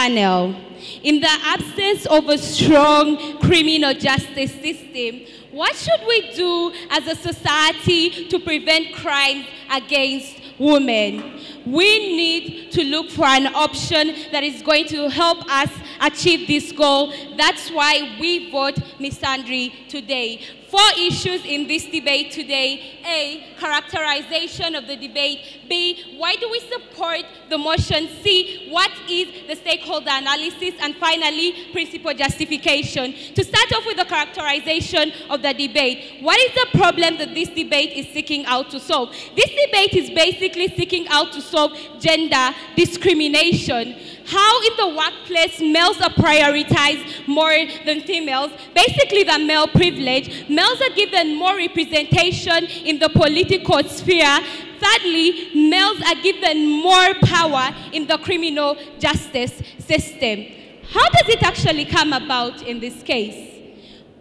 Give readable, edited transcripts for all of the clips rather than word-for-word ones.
panel. In the absence of a strong criminal justice system, what should we do as a society to prevent crimes against women? We need to look for an option that is going to help us achieve this goal. That's why we vote misandry today. 4 issues in this debate today. A, characterization of the debate. B, why do we support the motion? C, what is the stakeholder analysis? And finally, principle justification. To start off with the characterization of the debate, what is the problem that this debate is seeking out to solve? This debate is basically seeking out to solve gender discrimination. How in the workplace males are prioritized more than females, basically the male privilege. Males are given more representation in the political sphere. Thirdly, males are given more power in the criminal justice system. How does it actually come about in this case?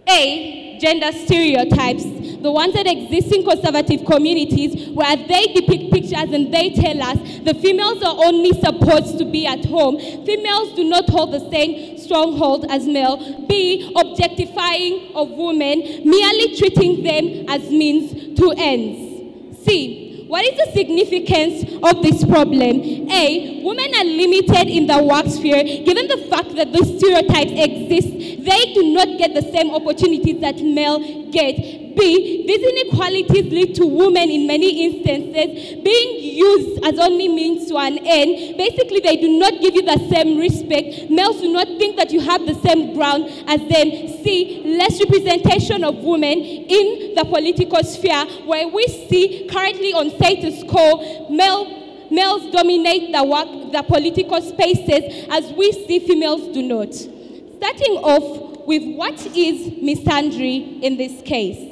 A, gender stereotypes, the ones that exist in conservative communities where they depict pictures and they tell us the females are only supposed to be at home. Females do not hold the same stronghold as male. B, objectifying of women, merely treating them as means to ends. C, what is the significance of this problem? A, women are limited in the work sphere. Given the fact that these stereotypes exist, they do not get the same opportunities that males get. B, these inequalities lead to women in many instances being used as only means to an end. Basically, they do not give you the same respect. Males do not think that you have the same ground as them. C, less representation of women in the political sphere, where we see currently on status quo, males dominate the political spaces, as we see females do not. Starting off with what is misandry in this case.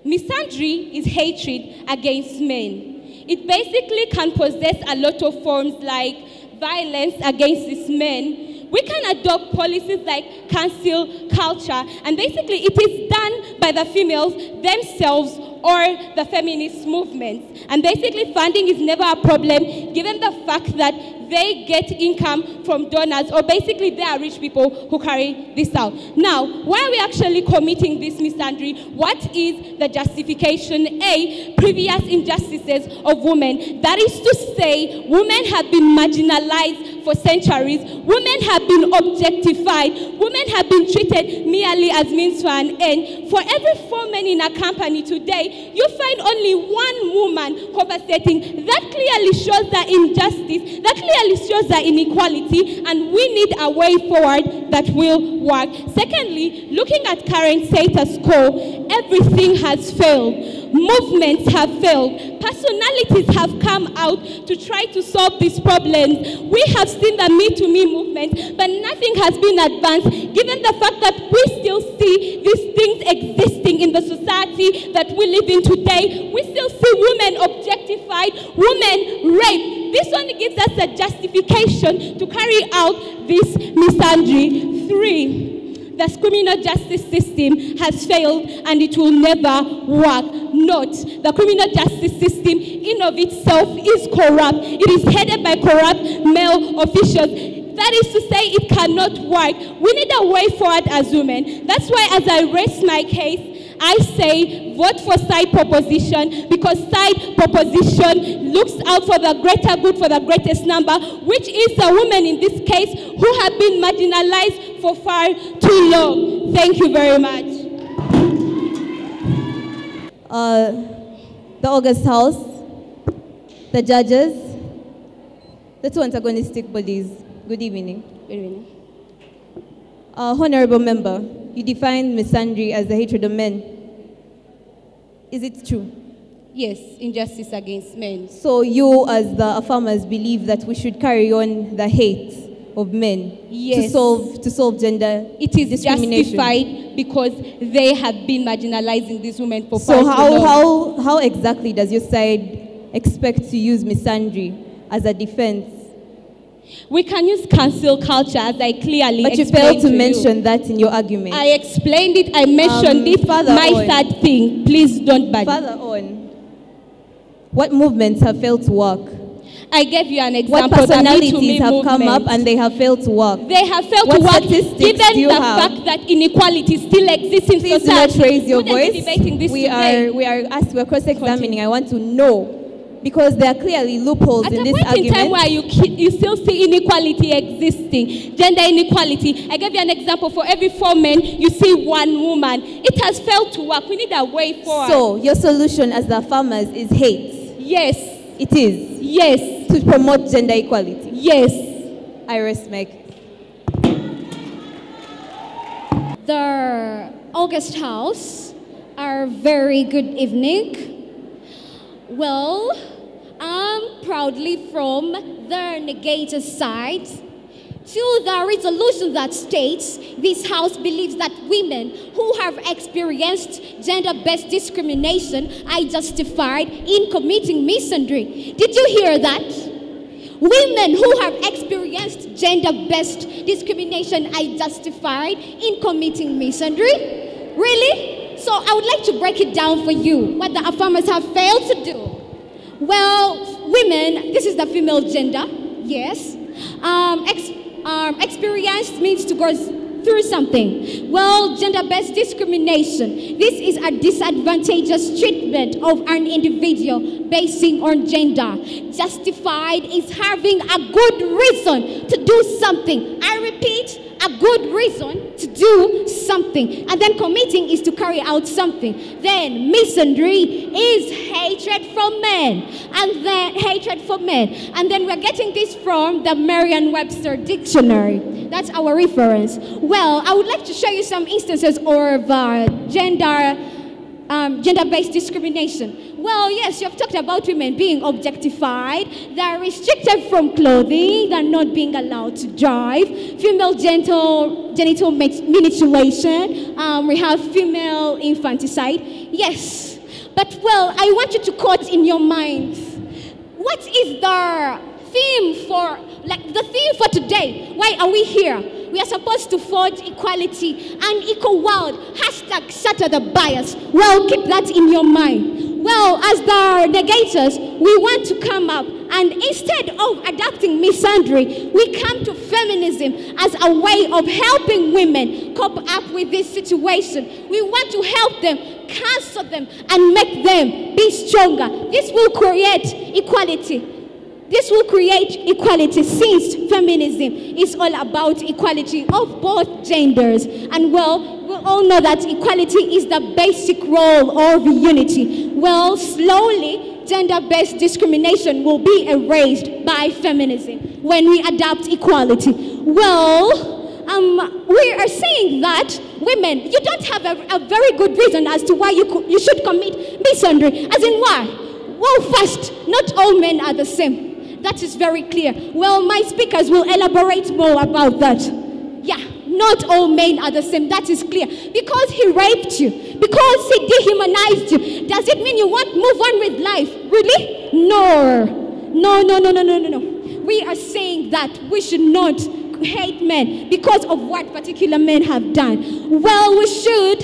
Misandry is hatred against men. It basically can possess a lot of forms like violence against these men. We can adopt policies like cancel culture, and basically it is done by the females themselves or the feminist movements. And basically funding is never a problem given the fact that they get income from donors, or basically they are rich people who carry this out. Now, why are we actually committing this misandry? What is the justification? A, previous injustices of women. That is to say, women have been marginalized for centuries. Women have been objectified. Women have been treated merely as means to an end. For every 4 men in a company today, you find only 1 woman conversating. That clearly shows the injustice. That clearly shows the inequality, and we need a way forward that will work. Secondly, looking at current status quo, everything has failed. Movements have failed. Personalities have come out to try to solve these problems. We have seen the Me to Me movement, but nothing has been advanced, given the fact that we still see these things existing in the society that we live in today. We still see women objectified, women raped. This only gives us a justification to carry out this misandry. 3, the criminal justice system has failed and it will never work. Note, the criminal justice system in of itself is corrupt. It is headed by corrupt male officials. That is to say, it cannot work. We need a way forward as women. That's why as I raise my case, I say vote for side proposition, because side proposition looks out for the greater good, for the greatest number, which is the women in this case who have been marginalized for far too long. Thank you very much. The August House, the judges, the 2 antagonistic bodies, good evening. Good evening. Honorable member, you define misandry as the hatred of men. Is it true? Yes, injustice against men. So you as the affirmers believe that we should carry on the hate of men, yes, to solve gender it is discrimination. Justified because they have been marginalizing these women for so far too long. how exactly does your side expect to use misandry as a defense? We can use cancel culture, as I clearly explained. But you failed to mention that in your argument. I explained it, I mentioned it. My third thing, please don't budge. Further on, what movements have failed to work? I gave you an What example. personalities have come up and they have failed to work? They have failed What to work, statistics given do you the have? fact that inequality still exists in Please society. do not raise your Wouldn't voice. be debating this today. We're cross-examining. I want to know. Because there are clearly loopholes At in a this point argument. in time where you still see inequality existing, gender inequality. I gave you an example. For every 4 men, you see 1 woman. It has failed to work. We need a way forward. So, your solution as the farmers is hate? Yes. It is? Yes. To promote gender equality? Yes. I rest my case. The August House, a very good evening. Well, I'm proudly from the negator side to the resolution that states this House believes that women who have experienced gender-based discrimination are justified in committing misandry. Did you hear that? Women who have experienced gender-based discrimination are justified in committing misandry? Really? So I would like to break it down for you, what the affirmers have failed to do. Well, women, this is the female gender, yes. Experience means to go through something. Well, gender-based discrimination. This is a disadvantageous treatment of an individual basing on gender. Justified is having a good reason to do something. I repeat, a good reason to do something. And then committing is to carry out something. Then misandry is hatred for men. And then hatred for men. And then we're getting this from the Merriam-Webster dictionary. That's our reference. Well, I would like to show you some instances of gender-based discrimination. Well, yes, you have talked about women being objectified. They're restricted from clothing. They're not being allowed to drive. Female genital mutilation. We have female infanticide. Yes. But, well, I want you to quote in your minds. What is the theme for, the theme for today? Why are we here? We are supposed to forge equality and equal world. Hashtag shatter the bias. Well, keep that in your mind. Well, as the negators, we want to come up and instead of adopting misandry, we come to feminism as a way of helping women cope up with this situation. We want to help them, counsel them, and make them be stronger. This will create equality. This will create equality since feminism is all about equality of both genders. And well, we all know that equality is the basic role of unity. Well, slowly, gender-based discrimination will be erased by feminism when we adopt equality. Well, we are saying that women, you don't have a very good reason as to why you should commit misandry. As in why? Well, first, not all men are the same. That is very clear. Well, my speakers will elaborate more about that. Yeah, not all men are the same. That is clear. Because he raped you, because he dehumanized you, does it mean you won't move on with life? Really? No. No. We are saying that we should not hate men because of what particular men have done. Well, we should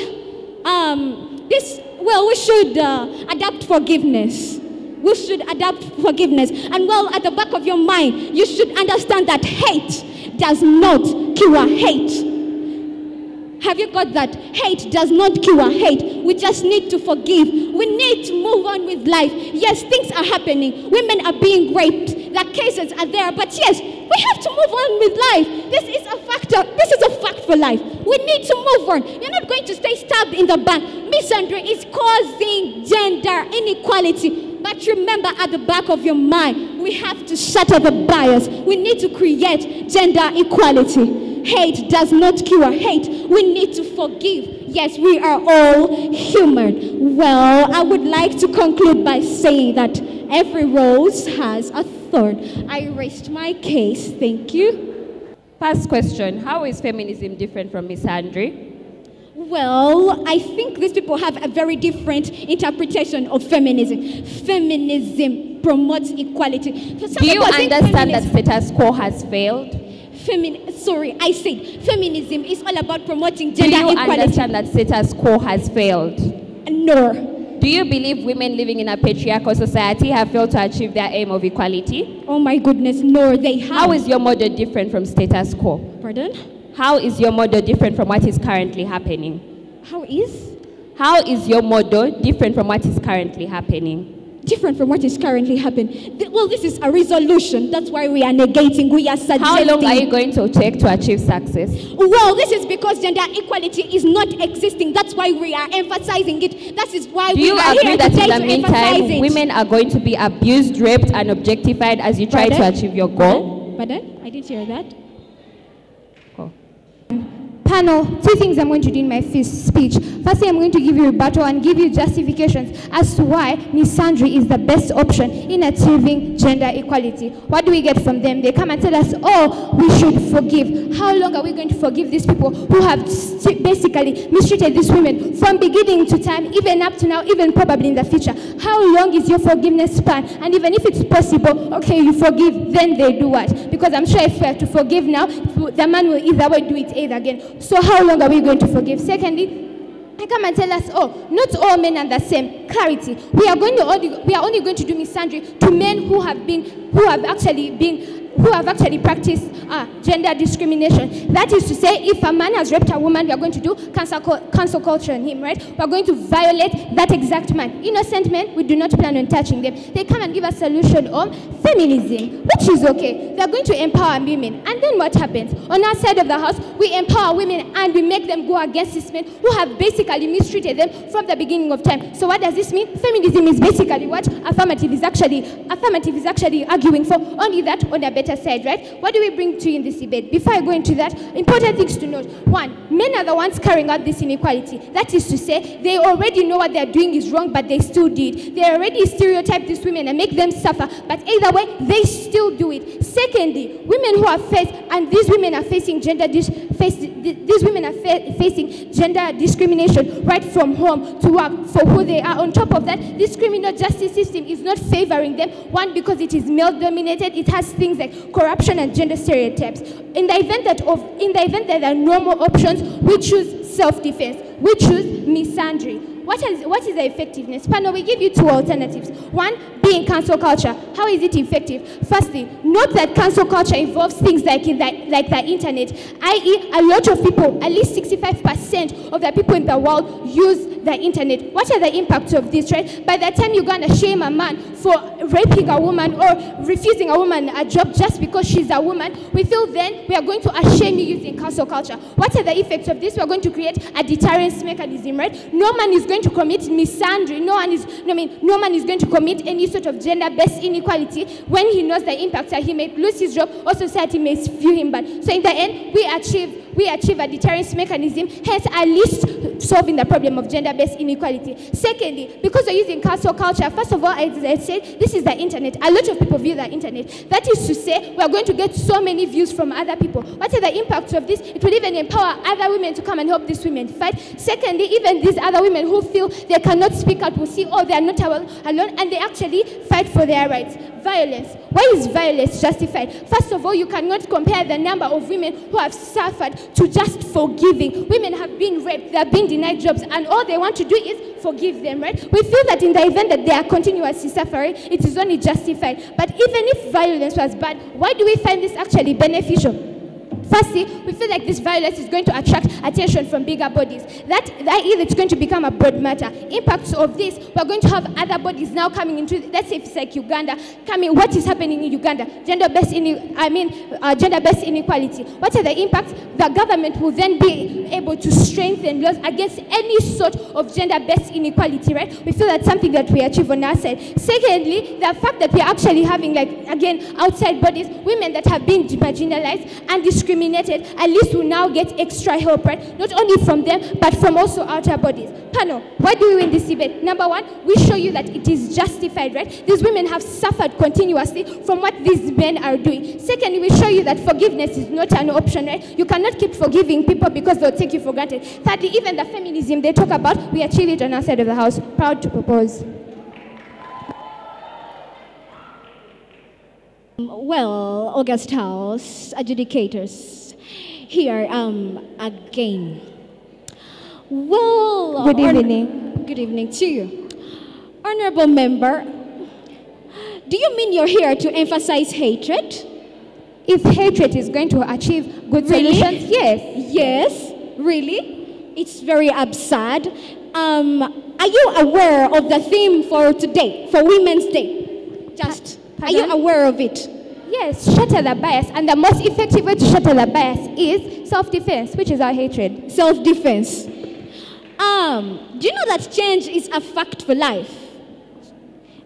adapt forgiveness. We should adapt forgiveness. And well, at the back of your mind, you should understand that hate does not cure hate. Have you got that? Hate does not cure hate. We just need to forgive. We need to move on with life. Yes, things are happening. Women are being raped. The cases are there. But yes, we have to move on with life. This is a factor. This is a fact for life. We need to move on. You're not going to stay stabbed in the back. Misandry is causing gender inequality. But remember, at the back of your mind, we have to shatter the bias. We need to create gender equality. Hate does not cure hate. We need to forgive. Yes, we are all human. Well, I would like to conclude by saying that every rose has a thorn. I rest my case. Thank you. First question, how is feminism different from misandry? Well, I think these people have a very different interpretation of feminism. Feminism promotes equality. Do you understand that status quo has failed? I said feminism is all about promoting gender equality. Do you understand that status quo has failed? No. Do Do you believe women living in a patriarchal society have failed to achieve their aim of equality? Oh my goodness, no, they have. How is your model different from status quo? Pardon? How is your model different from what is currently happening? How is? How is your model different from what is currently happening? Different from what is currently happening. Well, this is a resolution. That's why we are negating, we are suggesting. How long are you going to take to achieve success? Well, this is because gender equality is not existing. That's why we are emphasizing it. That is why we are here Do you agree that today in the meantime, women are going to be abused, raped, and objectified as you try to achieve your goal? Pardon? I didn't hear that. Panel, two things I'm going to do in my speech. Firstly, I'm going to give you a rebuttal and give you justifications as to why misandry is the best option in achieving gender equality. What do we get from them? They come and tell us, oh, we should forgive. How long are we going to forgive these people who have basically mistreated these women from beginning to time, even up to now, even probably in the future? How long is your forgiveness span? And even if it's possible, okay, you forgive, then they do what? Because I'm sure if we are to forgive now, the man will either way do it either again. So how long are we going to forgive? Secondly, they come and tell us, oh, not all men are the same. Clarity. We are only going to do misandry to men who have actually practiced gender discrimination. That is to say, if a man has raped a woman, we are going to do cancel culture on him, right? We are going to violate that exact man. Innocent men, we do not plan on touching them. They come and give a solution on feminism, which is okay. They are going to empower women. And then what happens? On our side of the house, we empower women and we make them go against these men who have basically mistreated them from the beginning of time. So what does this mean? Feminism is basically what affirmative is actually arguing for, only that on a better side, right? What do we bring to you in this debate? Before I go into that, important things to note. One, men are the ones carrying out this inequality. That is to say, they already know what they're doing is wrong, but they still do it. They already stereotype these women and make them suffer, but either way, they still do it. Secondly, women who are faced, and these women are facing gender discrimination right from home to work for who they are. On top of that, this criminal justice system is not favoring them. One, because it is male-dominated. It has things like corruption and gender stereotypes. In the event that there are no more options, we choose self-defense. We choose misandry. What is the effectiveness? Panel, we give you two alternatives. One, being cancel culture. How is it effective? Firstly, note that cancel culture involves things like the internet, i.e. a lot of people, at least 65% of the people in the world use the internet. What are the impacts of this, right? By the time you're going to shame a man for raping a woman or refusing a woman a job just because she's a woman, we feel then we are going to shame you using cancel culture. What are the effects of this? We are going to create a deterrence mechanism, right? No man is going to commit misandry. No man is going to commit any sort of gender-based inequality when he knows the impacts that he may lose his job or society may view him bad. So in the end, we achieve a deterrence mechanism, hence at least solving the problem of gender-based inequality. Secondly, because we're using cancel culture, first of all, as I said, this is the internet. A lot of people view the internet. That is to say, we're going to get so many views from other people. What are the impacts of this? It will even empower other women to come and help these women fight. Secondly, even these other women who feel they cannot speak out will see, oh, they are not alone, and they actually fight for their rights. Violence. Why is violence justified? First of all, you cannot compare the number of women who have suffered to just forgiving. Women have been raped, they have been denied jobs, and all they want to do is forgive them, right? We feel that in the event that they are continuously suffering, it is only justified. But even if violence was bad, why do we find this actually beneficial? Firstly, we feel like this violence is going to attract attention from bigger bodies. That is, it's going to become a broad matter. Impacts of this, we're going to have other bodies now coming into, let's say if it's like Uganda, what is happening in Uganda? Gender-based inequality. What are the impacts? The government will then be able to strengthen laws against any sort of gender-based inequality, right? We feel that's something that we achieve on our side. Secondly, the fact that we're actually having, like, again, outside bodies, women that have been marginalized and discriminated, at least will now get extra help, right? Not only from them, but from also outer bodies. Panel, why do we win this debate? Number one, we show you that it is justified, right? These women have suffered continuously from what these men are doing. Secondly, we show you that forgiveness is not an option, right? You cannot keep forgiving people because they'll take you for granted. Thirdly, even the feminism they talk about, we achieve it on our side of the house. Proud to propose. Well, August House, adjudicators, here again. Well, good evening. Good evening to you. Honorable member, do you mean you're here to emphasize hatred? If hatred is going to achieve good solutions, yes. Yes, really? It's very absurd. Are you aware of the theme for today, for Women's Day? Are you aware of it? Yes, shatter the bias, and the most effective way to shatter the bias is self-defense, which is our hatred. Self-defense. Do you know that change is a fact for life?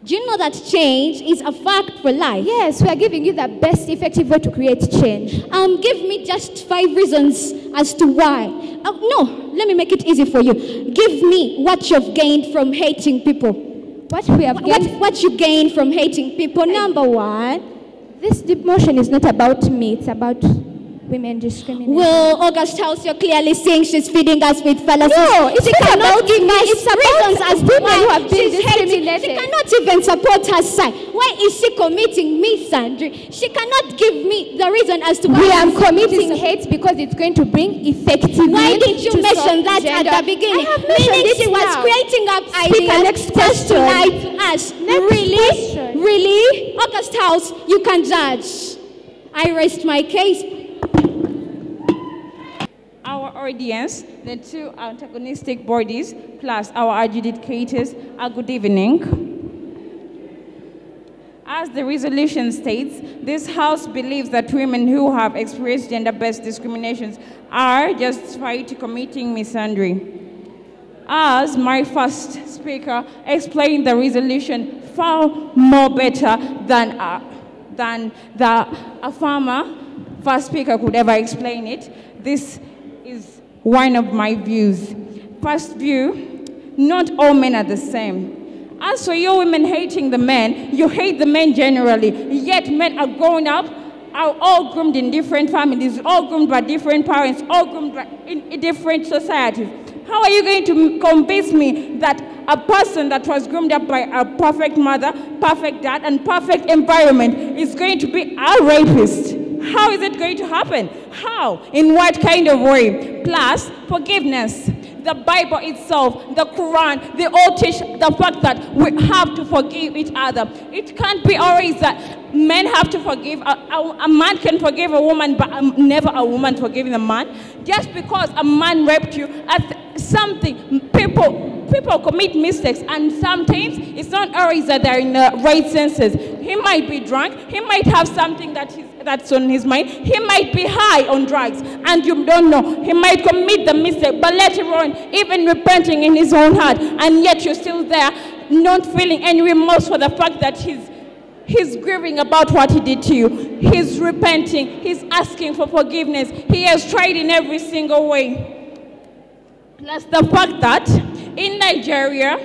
Do you know that change is a fact for life? Yes, we are giving you the best effective way to create change. Give me just 5 reasons as to why. No, let me make it easy for you. Give me what you've gained from hating people. What we have gained? What you gained from hating people. Number 1. This deep motion is not about me, it's about women discrimination. Well, August House, you're clearly saying she's feeding us with fallacies. No, it's she not cannot about give me. us It's about reasons as to women why who have been she's hating. discriminated. She cannot even support her side. Why is she committing misandry? She cannot give me the reason as to why we are committing hate because it's going to bring effective. Why didn't you mention that at the beginning? I have mentioned Meaning she was now. creating up Speak ideas next just to question. lie to us. Really? Question. Really? August House, you can judge. I rest my case. Our audience, the 2 antagonistic bodies, plus our adjudicators, good evening. As the resolution states, this House believes that women who have experienced gender-based discriminations are justified to committing misandry. As my first speaker explained the resolution far more better than a former first speaker could ever explain it, this is one of my views. First view, not all men are the same. As for you women hating the men, you hate the men generally, yet men are growing up, are all groomed in different families, all groomed by different parents, all groomed in different societies. How are you going to convince me that a person that was groomed up by a perfect mother, perfect dad, and perfect environment is going to be a rapist? How is it going to happen? How? In what kind of way? Plus, forgiveness. The Bible itself, the Quran, they all teach the fact that we have to forgive each other. It can't be always that men have to forgive. A man can forgive a woman, but never a woman forgiving a man. Just because a man raped you at something, people commit mistakes, and sometimes it's not always that they're in the right senses. He might be drunk, he might have something that's on his mind, he might be high on drugs, and you don't know. He might commit the mistake, but later on, even repenting in his own heart, and yet you're still there, not feeling any remorse for the fact that he's grieving about what he did to you. He's repenting, he's asking for forgiveness. He has tried in every single way. Plus the fact that in Nigeria,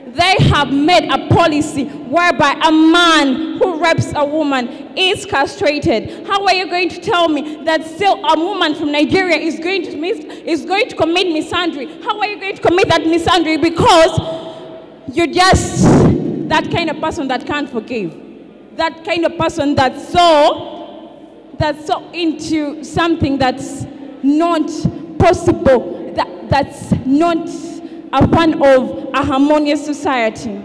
they have made a policy whereby a man who rapes a woman is castrated. How are you going to tell me that still a woman from Nigeria is going to commit misandry? How are you going to commit that misandry? Because you're just that kind of person that can't forgive. That kind of person that's so into something that's not possible, that's not a part of a harmonious society.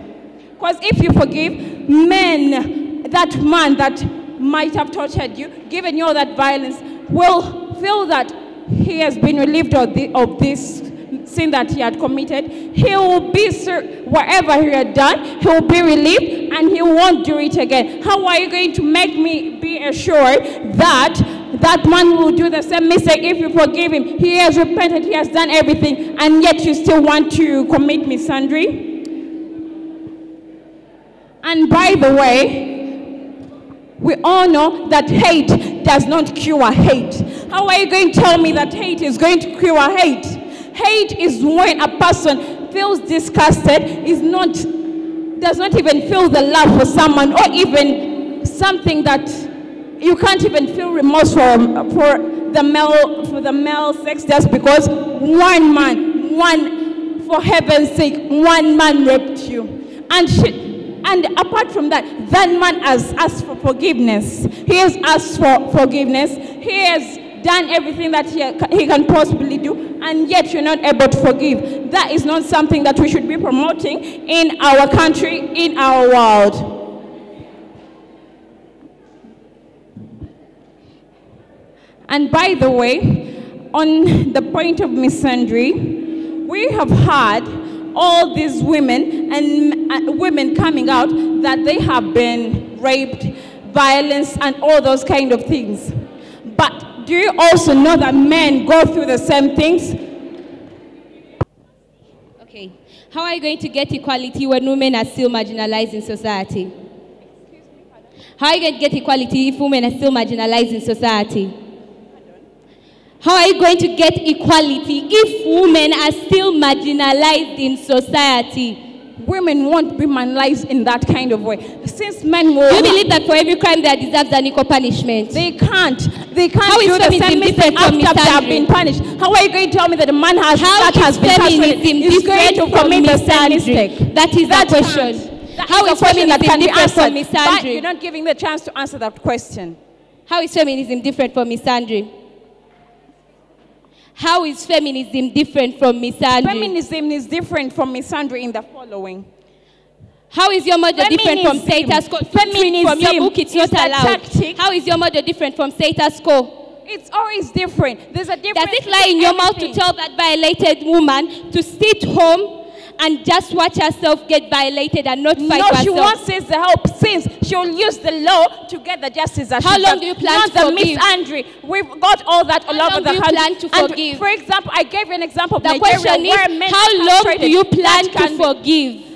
Because if you forgive men, that man that might have tortured you, given you all that violence, will feel that he has been relieved of this sin that he had committed. He will be, whatever he had done, he will be relieved and he won't do it again. How are you going to make me be assured that that man will do the same mistake if you forgive him? He has repented, he has done everything, and yet you still want to commit misandry? And by the way, we all know that hate does not cure hate. How are you going to tell me that hate is going to cure hate? Hate is when a person feels disgusted, does not even feel the love for someone, or even something that you can't even feel remorse for the male sex, just because for heaven's sake, one man raped you. And apart from that, that man has asked for forgiveness. He has asked for forgiveness. He has done everything that he can possibly do, and yet you're not able to forgive. That is not something that we should be promoting in our country, in our world. And by the way, on the point of misandry, we have had all these women and women coming out that they have been raped, violence, and all those kind of things. But do you also know that men go through the same things? Okay. How are you going to get equality when women are still marginalized in society? How are you going to get equality if women are still marginalized in society? How are you going to get equality if women are still marginalized in society? Women won't be marginalized in that kind of way. Since men will... Do you believe that for every crime there deserves an equal punishment? They can't. They can't How do the same mistake after they have been punished. How are you going to tell me that a man has been castrated is going to commit the same mistake? That is the question. How is feminism different from misandry? But you're not giving the chance to answer that question. How is feminism different from misandry? How is feminism different from misandry? Feminism is different from misandry in the following. How is your model different from status quo? Feminism from your book, it's not allowed. Tactic. How is your model different from status quo? It's always different. There's a difference. Does it lie in your mouth to tell that violated woman to sit home and just watch herself get violated and not fight herself? No, she won't seize the help since she'll use the law to get the justice that How long do you plan to forgive? Not the misandry. We've got all that all over the country. How long do you plan to forgive? For example, I gave you an example of the Nigeria question where is, men how long do you plan to forgive?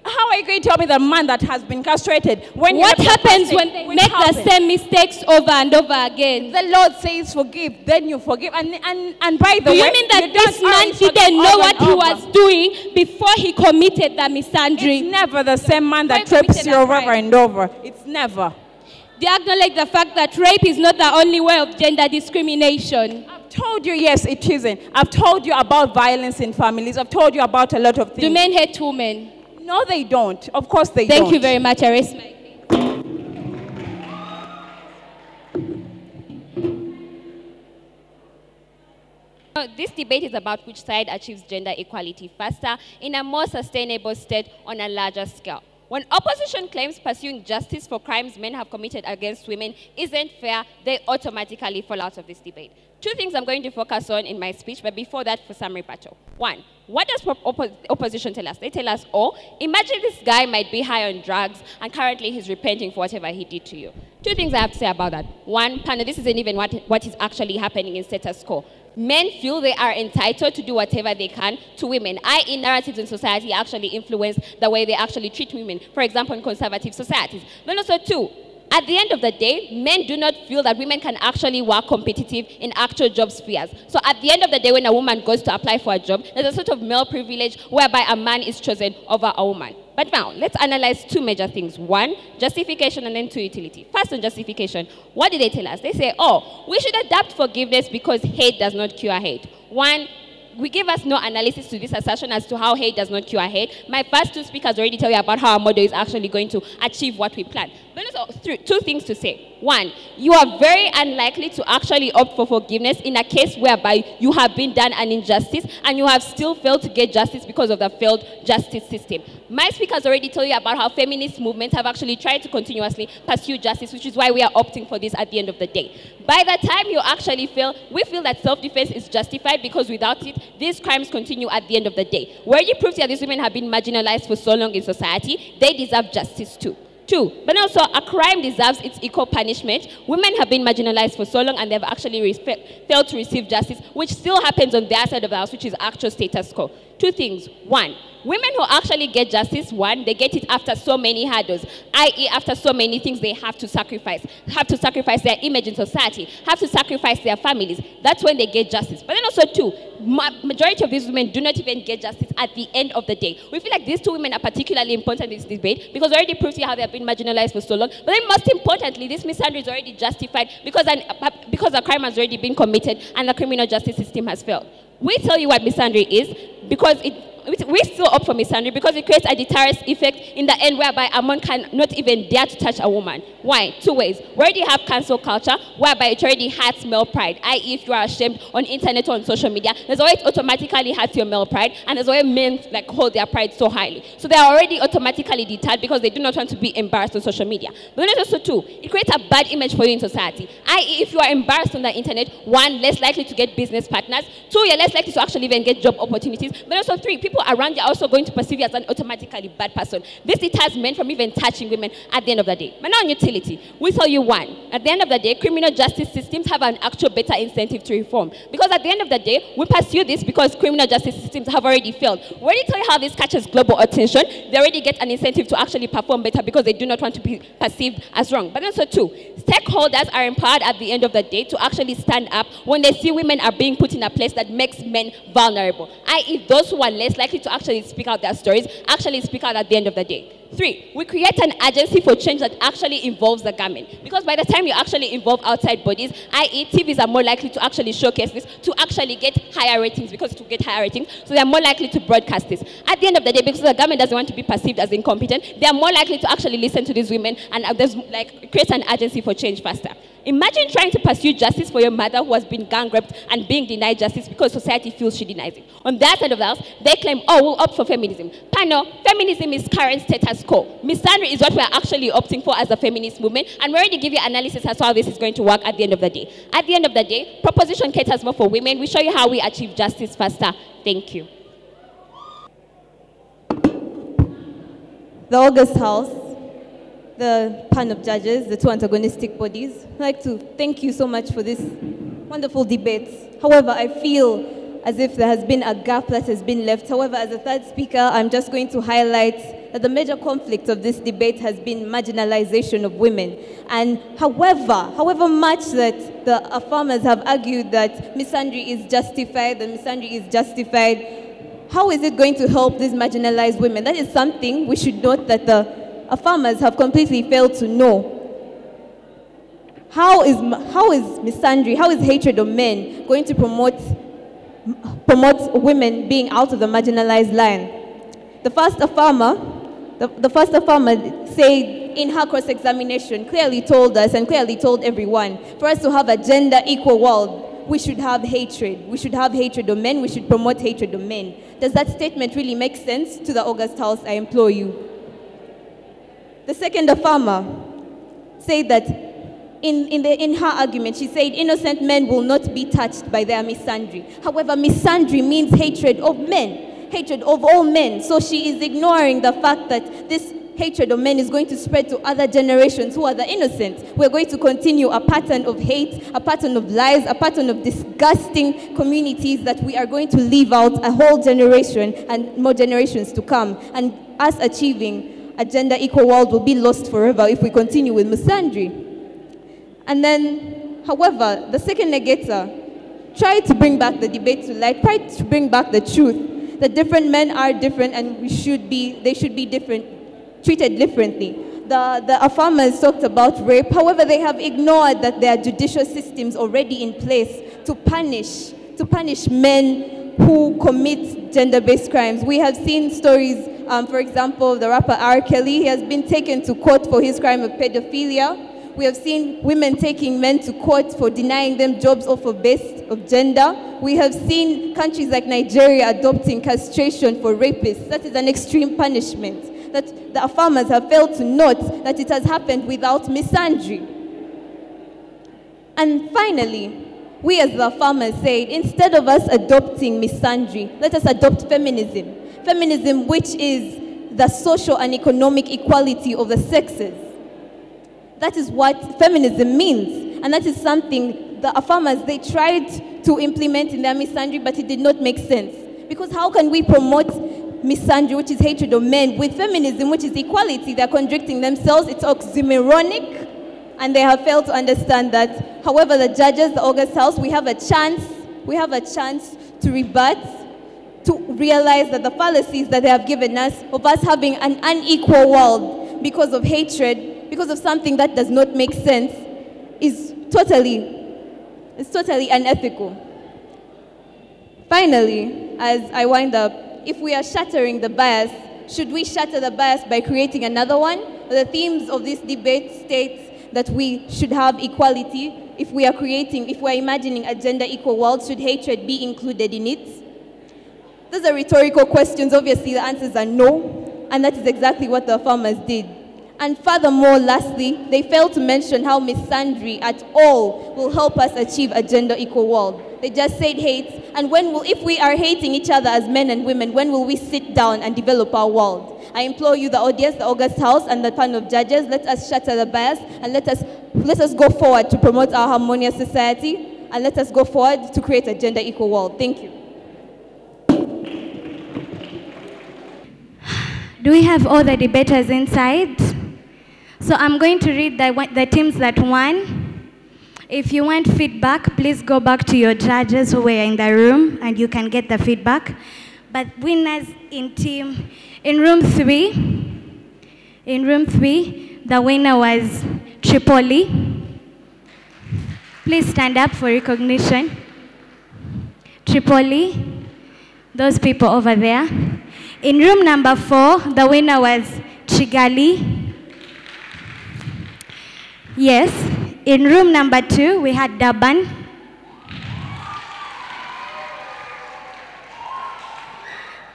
How are you going to tell me the man that has been castrated? What happens when they make the same mistakes over and over again? The Lord says forgive, then you forgive. And by the way, do you mean that this man didn't know what he was doing before he committed the misandry? It's never the same man that rapes you over and over. It's never. They acknowledge the fact that rape is not the only way of gender discrimination. I've told you, yes, it isn't. I've told you about violence in families. I've told you about a lot of things. Do men hate women? No, they don't. Of course they don't. Thank you very much. I rest my case. This debate is about which side achieves gender equality faster in a more sustainable state on a larger scale. When opposition claims pursuing justice for crimes men have committed against women isn't fair, they automatically fall out of this debate. Two things I'm going to focus on in my speech, but before that, for summary battle. One, what does opposition tell us? They tell us, oh, imagine this guy might be high on drugs and currently he's repenting for whatever he did to you. Two things I have to say about that. One, panel, this isn't even what is actually happening in status quo. Men feel they are entitled to do whatever they can to women, i.e. narratives in society actually influence the way they actually treat women, for example, in conservative societies. Then also two, at the end of the day, men do not feel that women can actually work competitive in actual job spheres. So at the end of the day, when a woman goes to apply for a job, there's a sort of male privilege whereby a man is chosen over a woman. But now, let's analyze two major things. One, justification, and then two, utility. First on justification, what did they tell us? They say, oh, we should adapt forgiveness because hate does not cure hate. One, we give us no analysis to this assertion as to how hate does not cure hate. My first two speakers already tell you about how our model is actually going to achieve what we plan. But there's two things to say. One, you are very unlikely to actually opt for forgiveness in a case whereby you have been done an injustice and you have still failed to get justice because of the failed justice system. My speakers already tell you about how feminist movements have actually tried to continuously pursue justice, which is why we are opting for this at the end of the day. By the time you actually fail, we feel that self-defense is justified because without it, these crimes continue at the end of the day. Where you prove that these women have been marginalized for so long in society, they deserve justice too. Two, but also a crime deserves its equal punishment. Women have been marginalized for so long and they've actually failed to receive justice, which still happens on their side of the house, which is actual status quo. Two things. One, women who actually get justice, one, they get it after so many hurdles, i.e. after so many things they have to sacrifice their image in society, have to sacrifice their families. That's when they get justice. But then also two, majority of these women do not even get justice at the end of the day. We feel like these two women are particularly important in this debate because already proves you how they have been marginalized for so long. But then most importantly, this misandry is already justified because a crime has already been committed and the criminal justice system has failed. We tell you what misandry is because we still opt for misandry because it creates a deterrence effect in the end whereby a man can not even dare to touch a woman. Why? Two ways. We already have cancel culture whereby it already hurts male pride, i.e. if you are ashamed on internet or on social media, there's always automatically hurts your male pride, and there's always men like hold their pride so highly. So they are already automatically deterred because they do not want to be embarrassed on social media. But then also two, it creates a bad image for you in society, i.e. if you are embarrassed on the internet, one, less likely to get business partners, two, you're less likely to actually even get job opportunities, but also three, people around you are also going to perceive you as an automatically bad person. This deters men from even touching women at the end of the day. But now on utility, we tell you one, at the end of the day, criminal justice systems have an actual better incentive to reform. Because at the end of the day, we pursue this because criminal justice systems have already failed. We already tell you how this catches global attention. They already get an incentive to actually perform better because they do not want to be perceived as wrong. But also two, stakeholders are empowered at the end of the day to actually stand up when they see women are being put in a place that makes men vulnerable, i.e. those who are less likely to actually speak out their stories actually speak out at the end of the day. Three, we create an agency for change that actually involves the government. Because by the time you actually involve outside bodies, i.e. TVs are more likely to actually showcase this to actually get higher ratings, because to get higher ratings, so they're more likely to broadcast this. At the end of the day, because the government doesn't want to be perceived as incompetent, they're more likely to actually listen to these women and there's like create an agency for change faster. Imagine trying to pursue justice for your mother who has been gang raped and being denied justice because society feels she denies it. On that side of the house, they claim, oh, we'll opt for feminism. Pano, feminism is current status quo. Misandry is what we're actually opting for as a feminist movement, and we already give you analysis as to how this is going to work at the end of the day. At the end of the day, proposition caters more for women. We show you how we achieve justice faster. Thank you. The August House, the panel of judges, the two antagonistic bodies, I'd like to thank you so much for this wonderful debate. However, I feel as if there has been a gap that has been left. However, as a third speaker, I'm just going to highlight that the major conflict of this debate has been marginalization of women. And however much that the farmers have argued that misandry is justified, how is it going to help these marginalized women? That is something we should note that the farmers have completely failed to know. How is misandry, how is hatred of men going to promote women being out of the marginalized line? The first farmer said in her cross-examination, clearly told us and clearly told everyone, for us to have a gender equal world, we should have hatred. We should have hatred of men. We should promote hatred of men. Does that statement really make sense to the August House? I implore you. The second farmer said that in her argument, she said innocent men will not be touched by their misandry. However, misandry means hatred of men, hatred of all men. So she is ignoring the fact that this hatred of men is going to spread to other generations who are the innocent. We're going to continue a pattern of hate, a pattern of lies, a pattern of disgusting communities that we are going to leave out a whole generation and more generations to come. And us achieving a gender equal world will be lost forever if we continue with misandry. And then, however, the second negator tried to bring back the debate to light, tried to bring back the truth that different men are different and they should be different, treated differently. The farmers talked about rape. However, they have ignored that there are judicial systems already in place to punish men who commit gender-based crimes. We have seen stories, for example, the rapper R. Kelly, he has been taken to court for his crime of pedophilia. We have seen women taking men to court for denying them jobs off of base of gender. We have seen countries like Nigeria adopting castration for rapists. That is an extreme punishment that the farmers have failed to note that it has happened without misandry. And finally, we as the farmers said, instead of us adopting misandry, let us adopt feminism. Feminism, which is the social and economic equality of the sexes. That is what feminism means. And that is something the farmers, they tried to implement in their misandry, but it did not make sense. Because how can we promote misandry, which is hatred of men, with feminism, which is equality? They're contradicting themselves. It's oxymoronic. And they have failed to understand that. However, the judges, the August House, we have a chance to rebut, to realize that the fallacies that they have given us of us having an unequal world because of hatred, because of something that does not make sense, is totally unethical. Finally, as I wind up, if we are shattering the bias, should we shatter the bias by creating another one? The themes of this debate states that we should have equality. If we are imagining a gender equal world, should hatred be included in it? Those are rhetorical questions. Obviously, the answers are no, and that is exactly what the farmers did. And furthermore, lastly, they failed to mention how misandry at all will help us achieve a gender equal world. They just said hate, and if we are hating each other as men and women, when will we sit down and develop our world? I implore you, the audience, the August House, and the panel of judges, let us shatter the bias, and let us go forward to promote our harmonious society, and let us go forward to create a gender equal world. Thank you. Do we have all the debaters inside? So I'm going to read the teams that won. If you want feedback, please go back to your judges who were in the room and you can get the feedback. But winners in room 3, the winner was Tripoli. Please stand up for recognition. Tripoli, those people over there. In room number 4, the winner was Chigali. Yes. In room number 2, we had Durban.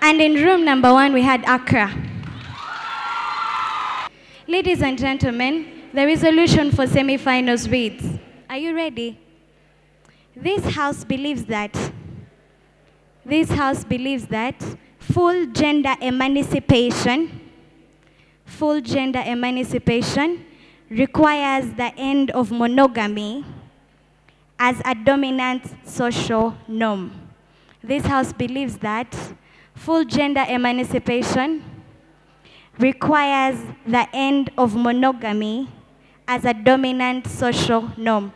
And in room number 1, we had Accra. Ladies and gentlemen, the resolution for semi-finals reads, are you ready? This house believes that full gender emancipation requires the end of monogamy as a dominant social norm. This house believes that full gender emancipation requires the end of monogamy as a dominant social norm.